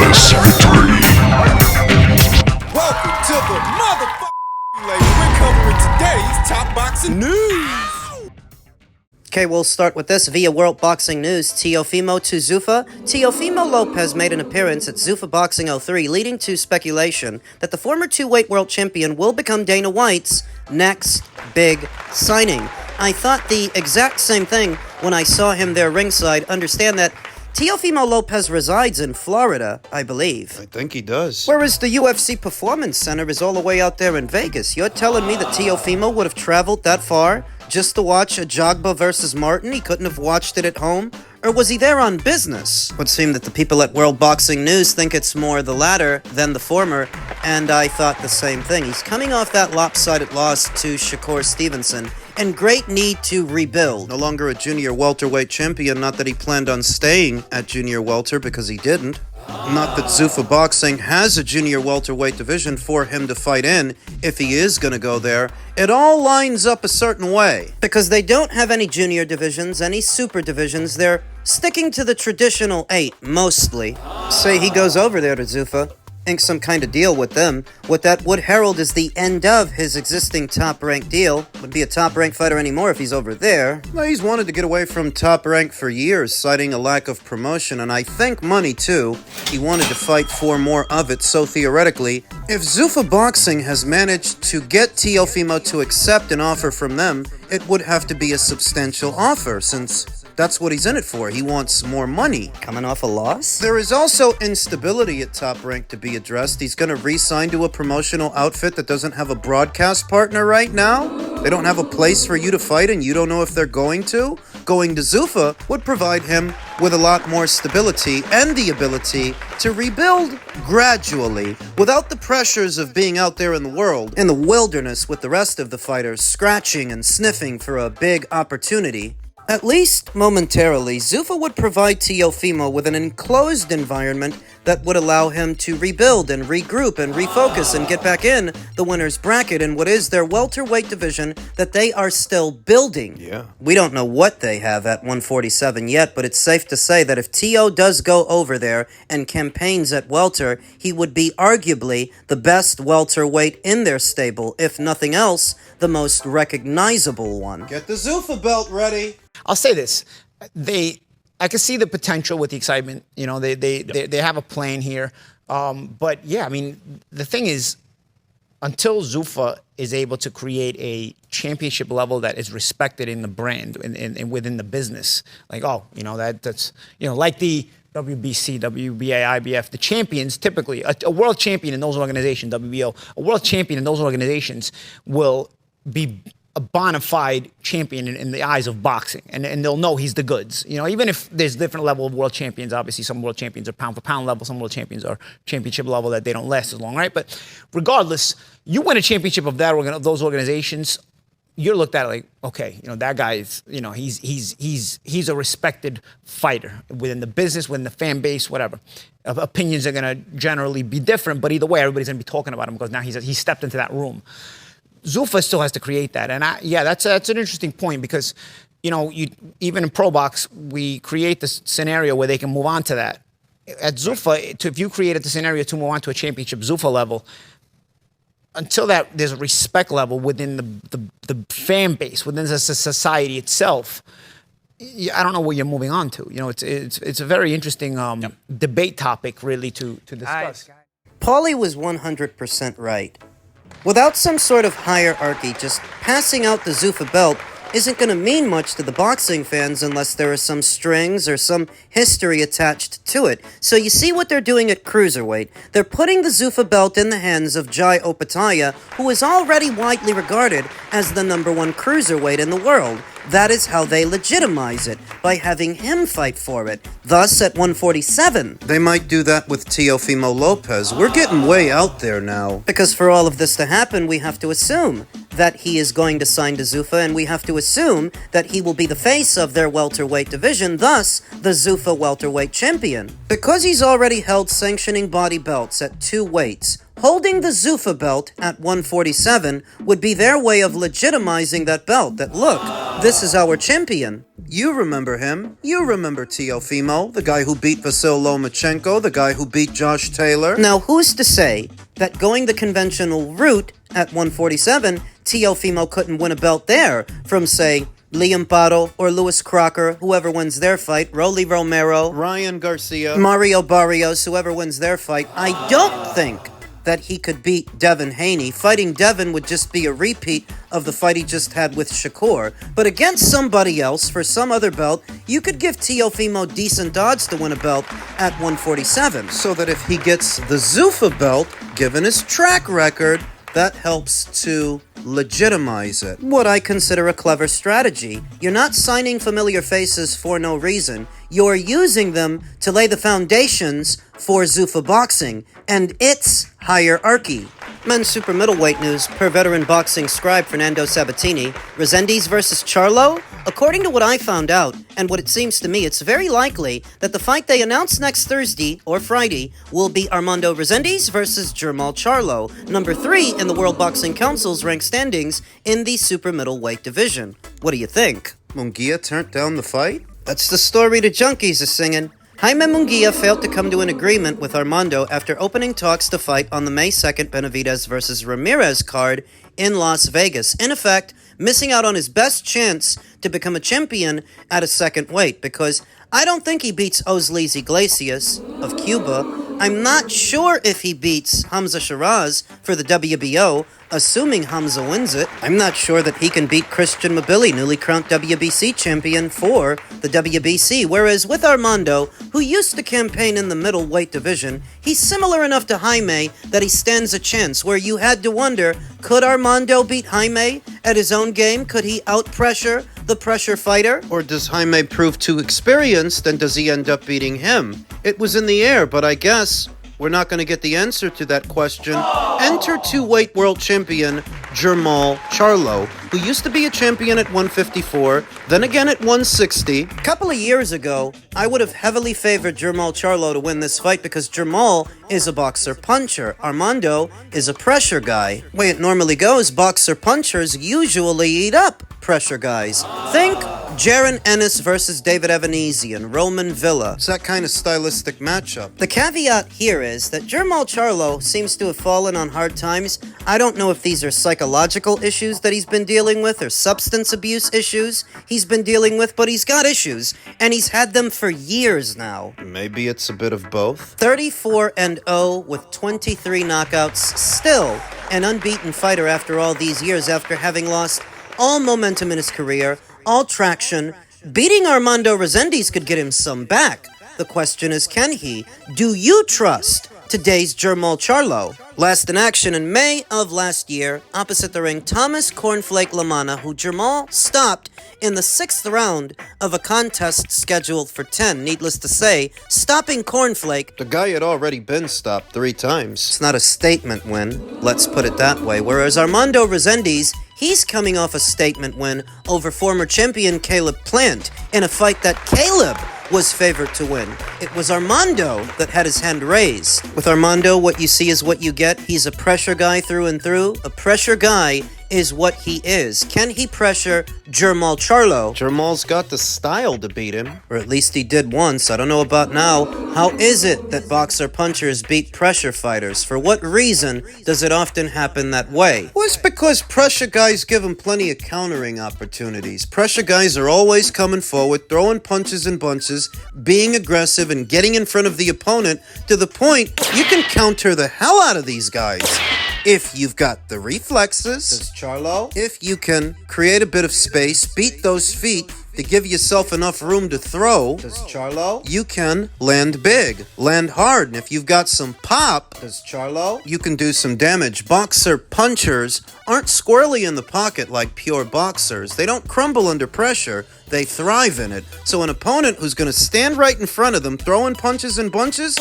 Welcome to the motherfucking label. We're covering today's top boxing news. Okay, we'll start with this. Via World Boxing News, Teofimo to Zuffa. Teofimo Lopez made an appearance at Zuffa Boxing 03, leading to speculation that the former two-weight world champion will become Dana White's next big signing. I thought the exact same thing when I saw him there ringside. Understand that Teofimo Lopez resides in Florida, I believe. I think he does. Whereas the UFC Performance Center is all the way out there in Vegas. You're telling me that Teofimo would have traveled that far just to watch Ajagba versus Martin? He couldn't have watched it at home? Or was he there on business? It would seem that the people at World Boxing News think it's more the latter than the former, and I thought the same thing. He's coming off that lopsided loss to Shakur Stevenson, in great need to rebuild. No longer a junior welterweight champion, not that he planned on staying at junior welter, because he didn't. Not that Zuffa Boxing has a junior welterweight division for him to fight in if he is going to go there. It all lines up a certain way. Because they don't have any junior divisions, any super divisions. They're sticking to the traditional 8, mostly. Say he goes over there to Zuffa, ink some kind of deal with them. What that would herald is the end of his existing top-ranked deal. Wouldn't be a top-ranked fighter anymore if he's over there. Well, he's wanted to get away from top rank for years, citing a lack of promotion, and I think money too. He wanted to fight for more of it, so theoretically, if Zuffa Boxing has managed to get Teofimo to accept an offer from them, it would have to be a substantial offer, since that's what he's in it for. He wants more money. Coming off a loss? There is also instability at Top Rank to be addressed. He's going to re-sign to a promotional outfit that doesn't have a broadcast partner right now. They don't have a place for you to fight, and you don't know if they're going to. Going to Zuffa would provide him with a lot more stability and the ability to rebuild gradually without the pressures of being out there in the world, in the wilderness with the rest of the fighters, scratching and sniffing for a big opportunity. At least momentarily, Zuffa would provide Teofimo with an enclosed environment that would allow him to rebuild and regroup and refocus and get back in the winner's bracket in what is their welterweight division that they are still building. Yeah. We don't know what they have at 147 yet, but it's safe to say that if Teo does go over there and campaigns at welter, he would be arguably the best welterweight in their stable, if nothing else, the most recognizable one. Get the Zuffa belt ready. I'll say this: I can see the potential with the excitement. You know, they have a plan here. But yeah, I mean, the thing is, until Zuffa is able to create a championship level that is respected in the brand and within the business, like that's like the WBC, WBA, IBF, the champions typically a world champion in those organizations, WBO, a world champion in those organizations will be a bona fide champion in the eyes of boxing, and they'll know he's the goods. You know, even if there's different level of world champions, obviously some world champions are pound for pound level, some world champions are championship level that they don't last as long, right? But regardless, you win a championship of those organizations, you're looked at like, okay, that guy is, he's a respected fighter within the business, within the fan base, whatever. Opinions are gonna generally be different, but either way, everybody's gonna be talking about him because now he's stepped into that room. Zuffa still has to create that, and that's an interesting point because, even in Pro Box, we create this scenario where they can move on to that. At Zuffa, if you created the scenario to move on to a championship Zuffa level, until there's a respect level within the fan base, within the society itself, I don't know what you're moving on to. It's a very interesting debate topic, really, to discuss. Paulie was 100% right. Without some sort of hierarchy, just passing out the Zuffa belt isn't going to mean much to the boxing fans unless there are some strings or some history attached to it. So you see what they're doing at cruiserweight. They're putting the Zuffa belt in the hands of Jai Opataya, who is already widely regarded as the #1 cruiserweight in the world. That is how they legitimize it, by having him fight for it. Thus, at 147... They might do that with Teofimo Lopez. We're getting way out there now. Because for all of this to happen, we have to assume that he is going to sign to Zuffa, and we have to assume that he will be the face of their welterweight division, thus, the Zuffa welterweight champion. Because he's already held sanctioning body belts at 2 weights, holding the Zuffa belt at 147 would be their way of legitimizing that belt, that look, This is our champion. You remember him. You remember Teofimo, the guy who beat Vasil Lomachenko, the guy who beat Josh Taylor. Now, who's to say that going the conventional route at 147, Teofimo couldn't win a belt there from, say, Liam Paro or Lewis Crocker, whoever wins their fight, Rolly Romero, Ryan Garcia, Mario Barrios, whoever wins their fight. I don't think that he could beat Devin Haney. Fighting Devin would just be a repeat of the fight he just had with Shakur. But against somebody else for some other belt, you could give Teofimo decent odds to win a belt at 147. so that if he gets the Zuffa belt, given his track record, that helps to legitimize it. What I consider a clever strategy. You're not signing familiar faces for no reason. You're using them to lay the foundations for Zuffa boxing and its hierarchy. Men's super middleweight news per veteran boxing scribe Fernando Sabatini. Resendiz versus Charlo? According to what I found out, and what it seems to me, it's very likely that the fight they announce next Thursday or Friday will be Armando Resendiz versus Jermall Charlo, number 3 in the World Boxing Council's ranked standings in the super middleweight division. What do you think? Munguia turned down the fight? That's the story the junkies are singing. Jaime Munguia failed to come to an agreement with Armando after opening talks to fight on the May 2nd Benavidez versus Ramirez card in Las Vegas. In effect, missing out on his best chance to become a champion at a second weight, because I don't think he beats Oslees Iglesias of Cuba. I'm not sure if he beats Hamza Shiraz for the WBO, assuming Hamza wins it. I'm not sure that he can beat Christian Mabili, newly crowned WBC champion for the WBC. Whereas with Armando, who used to campaign in the middleweight division, he's similar enough to Jaime that he stands a chance, where you had to wonder, could Armando beat Jaime at his own game? Could he out-pressure the pressure fighter? Or does Jaime prove too experienced and does he end up beating him? It was in the air, but I guess we're not going to get the answer to that question. Enter two-weight world champion Jermall Charlo, who used to be a champion at 154, then again at 160. A couple of years ago, I would have heavily favored Jermall Charlo to win this fight because Jermall is a boxer-puncher. Armando is a pressure guy. The way it normally goes, boxer-punchers usually eat up pressure guys. Think Jaron Ennis versus David Evanezian, Roman Villa. It's that kind of stylistic matchup. The caveat here is that Jermall Charlo seems to have fallen on hard times. I don't know if these are psychological issues that he's been dealing with or substance abuse issues he's been dealing with, but he's got issues, and he's had them for years now. Maybe it's a bit of both. 34-0 with 23 knockouts, still an unbeaten fighter after all these years, after having lost all momentum in his career, all traction. Beating Armando Resendiz could get him some back. The question is, can he? Do you trust today's Jermall Charlo? Last in action in May of last year, opposite the ring, Thomas Cornflake Lamana, who Jermall stopped in the 6th round of a contest scheduled for 10. Needless to say, stopping Cornflake, The guy had already been stopped 3 times. it's not a statement win, let's put it that way. Whereas Armando Resendiz, he's coming off a statement win over former champion Caleb Plant in a fight that Caleb was favored to win. It was Armando that had his hand raised. With Armando, what you see is what you get. He's a pressure guy through and through. A pressure guy is what he is. Can he pressure Jermall Charlo? Jermall's got the style to beat him. Or at least he did once. I don't know about now. How is it that boxer punchers beat pressure fighters? For what reason does it often happen that way? Well, it's because pressure guys give him plenty of countering opportunities. Pressure guys are always coming forward, throwing punches and bunches, being aggressive and getting in front of the opponent to the point you can counter the hell out of these guys. If you've got the reflexes, Does Charlo? if you can create a bit of space, beat those feet to give yourself enough room to throw, Does Charlo? you can land big, land hard. And if you've got some pop, Does Charlo? you can do some damage. Boxer punchers aren't squirrely in the pocket like pure boxers. They don't crumble under pressure. They thrive in it. So an opponent who's going to stand right in front of them throwing punches and bunches,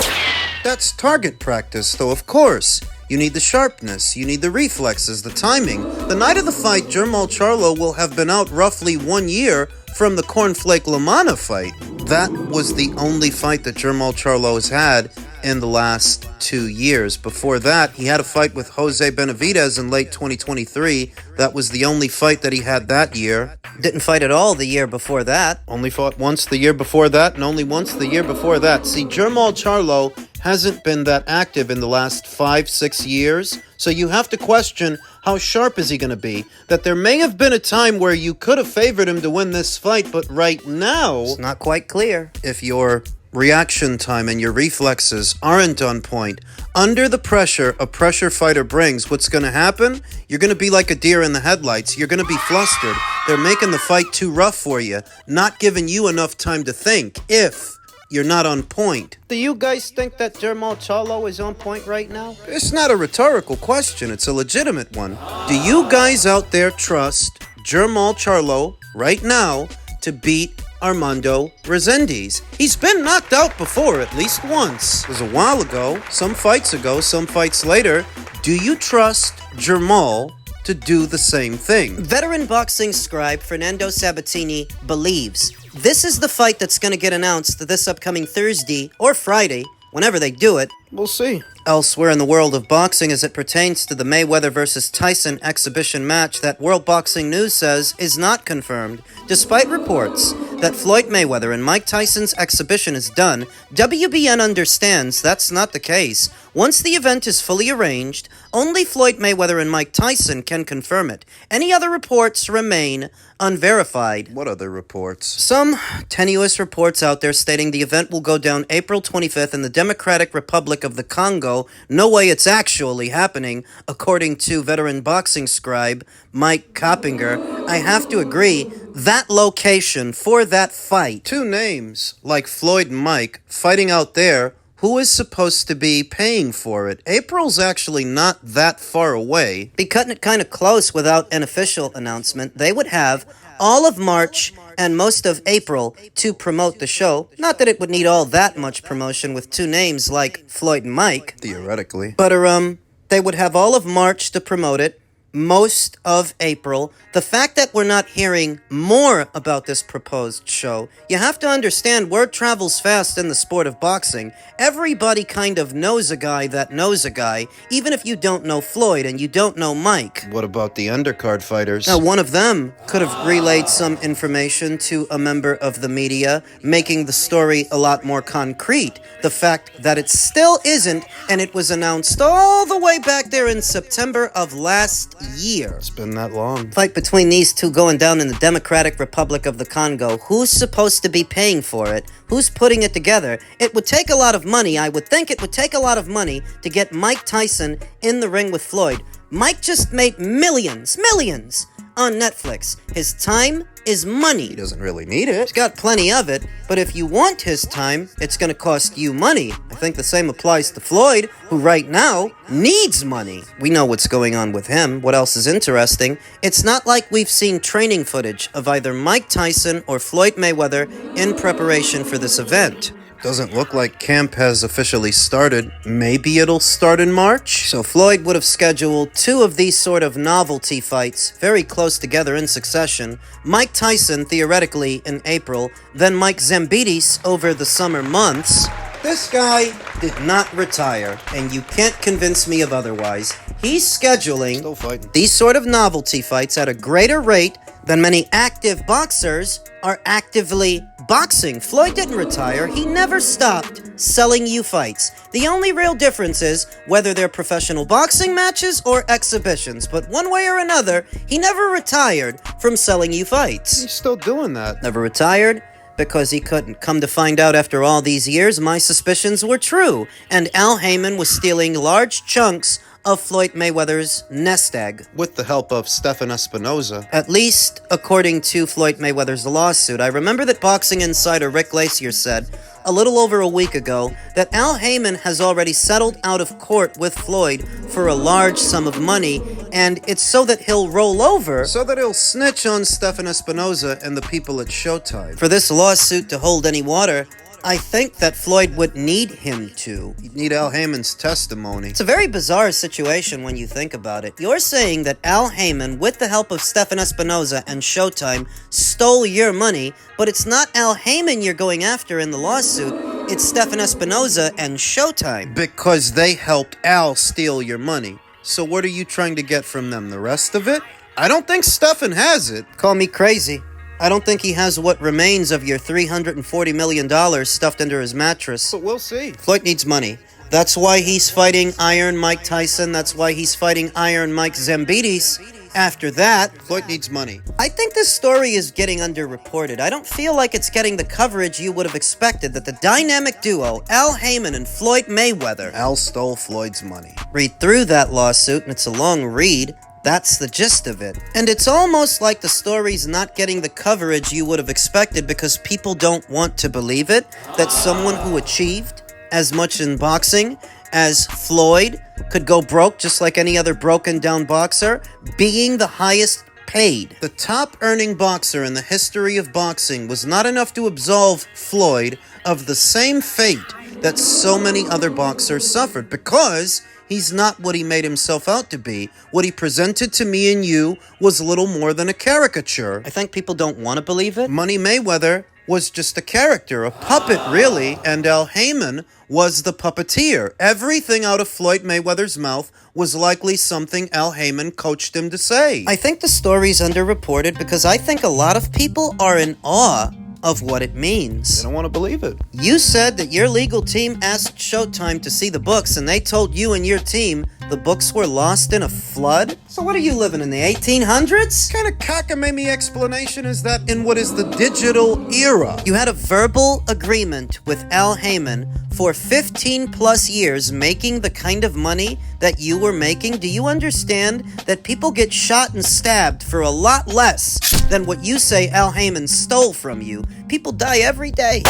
that's target practice. So of course, you need the sharpness, you need the reflexes, the timing. The night of the fight, Jermall Charlo will have been out roughly 1 year from the Cornflake Lamana fight. That was the only fight that Jermall Charlo has had in the last 2 years. Before that, he had a fight with Jose Benavidez in late 2023. That was the only fight that he had that year. Didn't fight at all the year before that. Only fought once the year before that, and only once the year before that. See, Jermall Charlo hasn't been that active in the last 5-6 years, so you have to question how sharp is he going to be. That there may have been a time where you could have favored him to win this fight, but right now, It's not quite clear. if your reaction time and your reflexes aren't on point, under the pressure a pressure fighter brings, what's going to happen? You're going to be like a deer in the headlights. You're going to be flustered. They're making the fight too rough for you, not giving you enough time to think if you're not on point. Do you guys think that Jermall Charlo is on point right now? It's not a rhetorical question, it's a legitimate one. Do you guys out there trust Jermall Charlo right now to beat Armando Resendiz? He's been knocked out before, at least once. It was a while ago, some fights later. Do you trust Jermall to do the same thing? Veteran boxing scribe Fernando Sabatini believes this is the fight that's going to get announced this upcoming Thursday or Friday, whenever they do it. We'll see. Elsewhere in the world of boxing, as it pertains to the Mayweather versus Tyson exhibition match that World Boxing News says is not confirmed, despite reports that Floyd Mayweather and Mike Tyson's exhibition is done, WBN understands that's not the case. Once the event is fully arranged, only Floyd Mayweather and Mike Tyson can confirm it. Any other reports remain unverified. What other reports? Some tenuous reports out there stating the event will go down April 25th in the Democratic Republic of the Congo. No way it's actually happening, according to veteran boxing scribe Mike Coppinger. I have to agree, that location for that fight. Two names, like Floyd and Mike, fighting out there. Who is supposed to be paying for it? April's actually not that far away. Be cutting it kind of close without an official announcement. They would have all of March and most of April to promote the show. Not that it would need all that much promotion with two names like Floyd and Mike. Theoretically. But they would have all of March to promote it, most of April. The fact that we're not hearing more about this proposed show, you have to understand word travels fast in the sport of boxing. Everybody kind of knows a guy that knows a guy, even if you don't know Floyd and you don't know Mike. What about the undercard fighters? Now, one of them could have relayed some information to a member of the media, making the story a lot more concrete. The fact that it still isn't, and it was announced all the way back there in September of last year. It's been that long. Fight between these two going down in the Democratic Republic of the Congo. Who's supposed to be paying for it? Who's putting it together? It would take a lot of money. I would think it would take a lot of money to get Mike Tyson in the ring with Floyd. Mike just made millions on Netflix. His time is money. He doesn't really need it. He's got plenty of it, but if you want his time, it's going to cost you money. I think the same applies to Floyd, who right now needs money. We know what's going on with him. What else is interesting? It's not like we've seen training footage of either Mike Tyson or Floyd Mayweather in preparation for this event. Doesn't look like camp has officially started. Maybe it'll start in March? So Floyd would have scheduled two of these sort of novelty fights very close together in succession. Mike Tyson, theoretically, in April, then Mike Zembides over the summer months. This guy did not retire, and you can't convince me of otherwise. He's scheduling Still fighting. these sort of novelty fights at a greater rate than many active boxers are actively boxing. Floyd didn't retire. He never stopped selling you fights. The only real difference is whether they're professional boxing matches or exhibitions. But one way or another, he never retired from selling you fights. He's still doing that. Never retired because he couldn't. Come to find out after all these years, my suspicions were true, and Al Heyman was stealing large chunks of Floyd Mayweather's nest egg. With the help of Stefan Espinoza. At least according to Floyd Mayweather's lawsuit. I remember that boxing insider Rick Glacier said a little over a week ago that Al Heyman has already settled out of court with Floyd for a large sum of money, and it's so that he'll roll over So that he'll snitch on Stefan Espinoza and the people at Showtime. for this lawsuit to hold any water. I think that Floyd would need him to. You'd need Al Heyman's testimony. It's a very bizarre situation when you think about it. You're saying that Al Heyman, with the help of Stefan Espinoza and Showtime, stole your money, but it's not Al Heyman you're going after in the lawsuit. It's Stefan Espinoza and Showtime. Because they helped Al steal your money. So what are you trying to get from them? The rest of it? I don't think Stefan has it. Call me crazy. I don't think he has what remains of your $340 million stuffed under his mattress. But we'll see. Floyd needs money. That's why he's fighting Iron Mike Tyson. That's why he's fighting Iron Mike Zambidis. After that, Floyd needs money. I think this story is getting underreported. I don't feel like it's getting the coverage you would have expected that the dynamic duo, Al Heyman and Floyd Mayweather. Al stole Floyd's money. Read through that lawsuit, and it's a long read. That's the gist of it. And it's almost like the story's not getting the coverage you would have expected because people don't want to believe it, that someone who achieved as much in boxing as Floyd could go broke just like any other broken down boxer, being the highest paid. The top earning boxer in the history of boxing was not enough to absolve Floyd of the same fate that so many other boxers suffered, because he's not what he made himself out to be. What he presented to me and you was little more than a caricature. I think people don't want to believe it. Money Mayweather was just a character, a puppet really, and Al Heyman was the puppeteer. Everything out of Floyd Mayweather's mouth was likely something Al Heyman coached him to say. I think the story's underreported because I think a lot of people are in awe of what it means. I don't want to believe it. You said that your legal team asked Showtime to see the books, and they told you and your team the books were lost in a flood? So what are you living in, the 1800s? What kind of cockamamie explanation is that in what is the digital era? You had a verbal agreement with Al Heyman for 15 plus years making the kind of money that you were making. Do you understand that people get shot and stabbed for a lot less than what you say Al Heyman stole from you? People die every day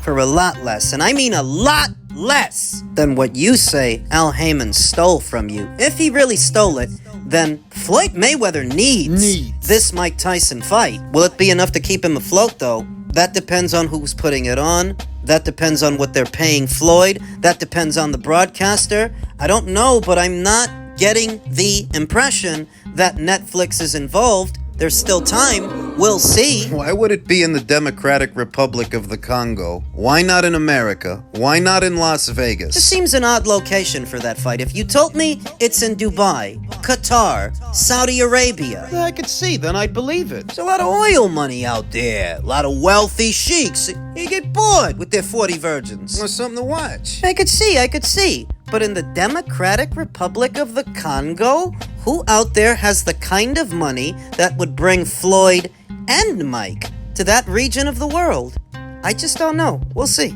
for a lot less, and I mean a lot less than what you say Al Heyman stole from you. If he really stole it, then Floyd Mayweather needs this Mike Tyson fight. Will it be enough to keep him afloat, though? That depends on who's putting it on. That depends on what they're paying Floyd. That depends on the broadcaster. I don't know, but I'm not getting the impression that Netflix is involved. There's still time. We'll see. Why would it be in the Democratic Republic of the Congo? Why not in America? Why not in Las Vegas? Just seems an odd location for that fight. If you told me it's in Dubai, Qatar, Saudi Arabia. I could see, then I'd believe it. There's a lot of oil money out there. A lot of wealthy sheiks. You get bored with their 40 virgins. Want something to watch? I could see. But in the Democratic Republic of the Congo, who out there has the kind of money that would bring Floyd and Mike to that region of the world? I just don't know. We'll see.